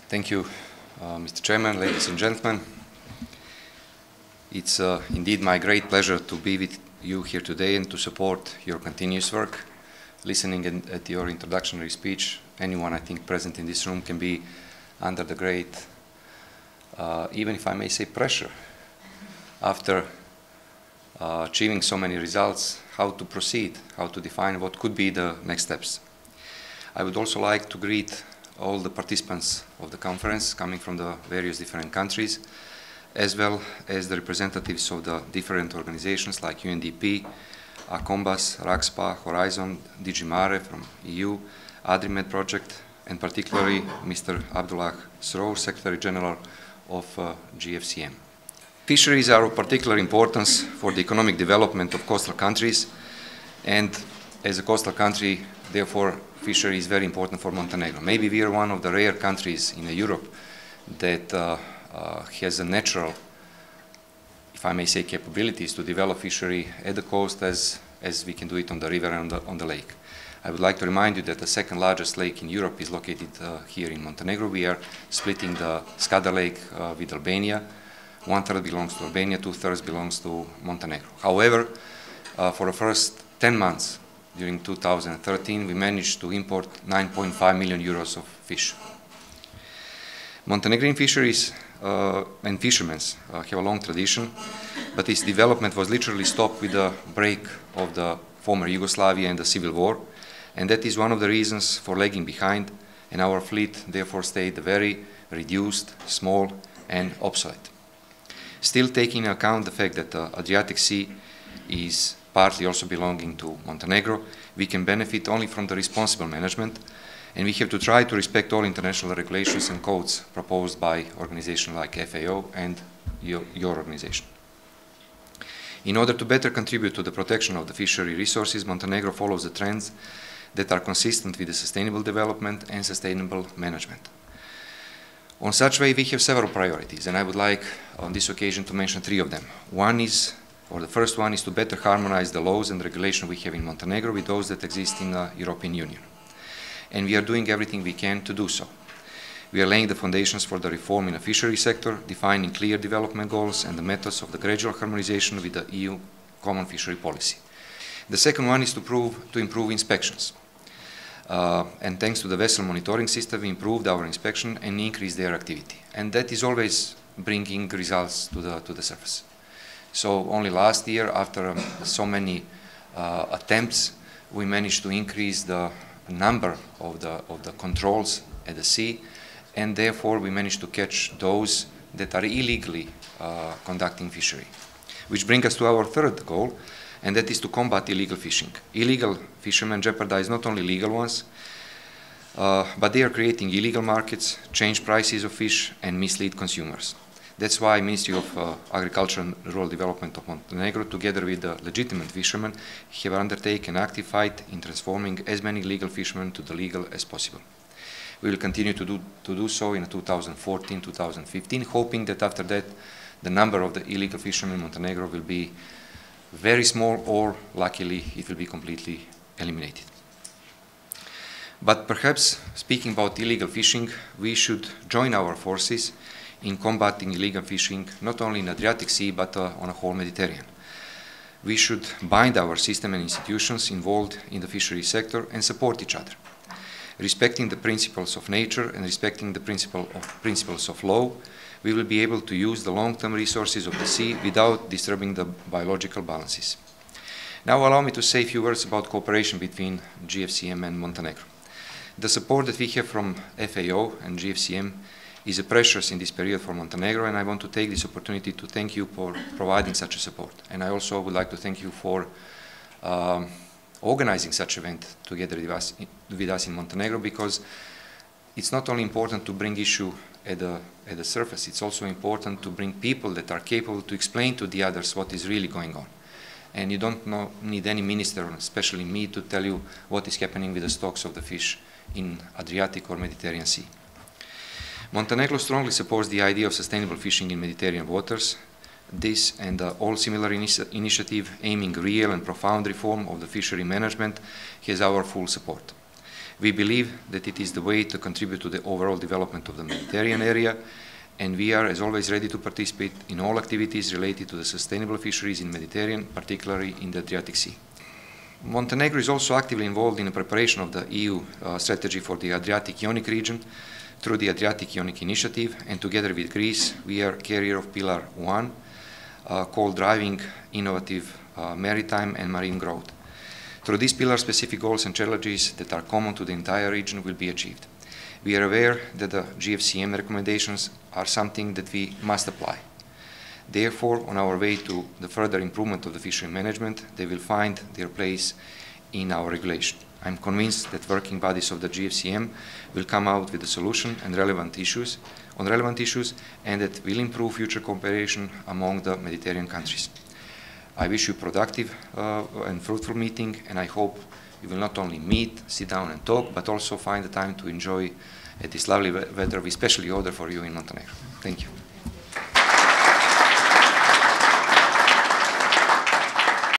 Thank you, Mr. Chairman, ladies and gentlemen. It's indeed my great pleasure to be with you here today and to support your continuous work. Listening at your introductory speech, anyone I think present in this room can be under the great, even if I may say, pressure after achieving so many results, how to proceed, how to define what could be the next steps. I would also like to greet all the participants of the conference coming from the various different countries, as well as the representatives of the different organizations like UNDP, ACOMBAS, RAXPA, Horizon, DG Mare from EU, ADRIMED project, and particularly Mr. Abdullah Srour, Secretary General of GFCM. Fisheries are of particular importance for the economic development of coastal countries, and as a coastal country, therefore, fishery is very important for Montenegro. Maybe we are one of the rare countries in Europe that has a natural, if I may say, capabilities to develop fishery at the coast as we can do it on the river and on the lake. I would like to remind you that the second largest lake in Europe is located here in Montenegro. We are splitting the Skadar Lake with Albania. 1/3 belongs to Albania, 2/3 belongs to Montenegro. However, for the first 10 months during 2013, we managed to import 9.5 million euros of fish. Montenegrin fisheries and fishermen have a long tradition, but its development was literally stopped with the break of the former Yugoslavia and the civil war, and that is one of the reasons for lagging behind, and our fleet therefore stayed very reduced, small, and obsolete. Still, taking into account the fact that the Adriatic Sea is partly also belonging to Montenegro, we can benefit only from the responsible management, and we have to try to respect all international regulations and codes proposed by organizations like FAO and your organization. In order to better contribute to the protection of the fishery resources, Montenegro follows the trends that are consistent with the sustainable development and sustainable management. On such way, we have several priorities, and I would like on this occasion to mention 3 of them. The first one is to better harmonize the laws and regulations we have in Montenegro with those that exist in the European Union. And we are doing everything we can to do so. We are laying the foundations for the reform in the fishery sector, defining clear development goals and the methods of the gradual harmonization with the EU common fishery policy. The second one is to improve inspections. And thanks to the vessel monitoring system, we improved our inspection and increased their activity. And that is always bringing results to the surface. So only last year, after so many attempts, we managed to increase the number of the controls at the sea, and therefore we managed to catch those that are illegally conducting fishery. Which brings us to our third goal, and that is to combat illegal fishing. Illegal fishermen jeopardize not only legal ones, but they are creating illegal markets, change prices of fish, and mislead consumers. That's why Ministry of Agriculture and Rural Development of Montenegro, together with the legitimate fishermen, have undertaken an active fight in transforming as many legal fishermen to the legal as possible. We will continue to do so in 2014-2015, hoping that after that the number of the illegal fishermen in Montenegro will be very small, or luckily it will be completely eliminated. But perhaps, speaking about illegal fishing, we should join our forces in combating illegal fishing, not only in the Adriatic Sea, but on the whole Mediterranean. We should bind our system and institutions involved in the fishery sector and support each other. Respecting the principles of nature and respecting the principles of law, we will be able to use the long-term resources of the sea without disturbing the biological balances. Now allow me to say a few words about cooperation between GFCM and Montenegro. The support that we have from FAO and GFCM is precious in this period for Montenegro, and I want to take this opportunity to thank you for providing such a support. And I also would like to thank you for organizing such an event together with us in Montenegro, because it's not only important to bring issue at the surface, it's also important to bring people that are capable to explain to the others what is really going on. And you don't need any minister, especially me, to tell you what is happening with the stocks of the fish in Adriatic or Mediterranean Sea. Montenegro strongly supports the idea of sustainable fishing in Mediterranean waters. This and all similar initiative aiming real and profound reform of the fishery management has our full support. We believe that it is the way to contribute to the overall development of the Mediterranean area, and we are, as always, ready to participate in all activities related to the sustainable fisheries in Mediterranean, particularly in the Adriatic Sea. Montenegro is also actively involved in the preparation of the EU strategy for the Adriatic-Ionic region through the Adriatic-Ionic Initiative, and together with Greece, we are carrier of Pillar 1, called Driving Innovative Maritime and Marine Growth. Through this pillar, specific goals and challenges that are common to the entire region will be achieved. We are aware that the GFCM recommendations are something that we must apply. Therefore, on our way to the further improvement of the fishery management, they will find their place in our regulation. I am convinced that working bodies of the GFCM will come out with a solution on relevant issues, and that will improve future cooperation among the Mediterranean countries. I wish you a productive and fruitful meeting, and I hope you will not only meet, sit down and talk, but also find the time to enjoy this lovely weather we specially order for you in Montenegro. Thank you.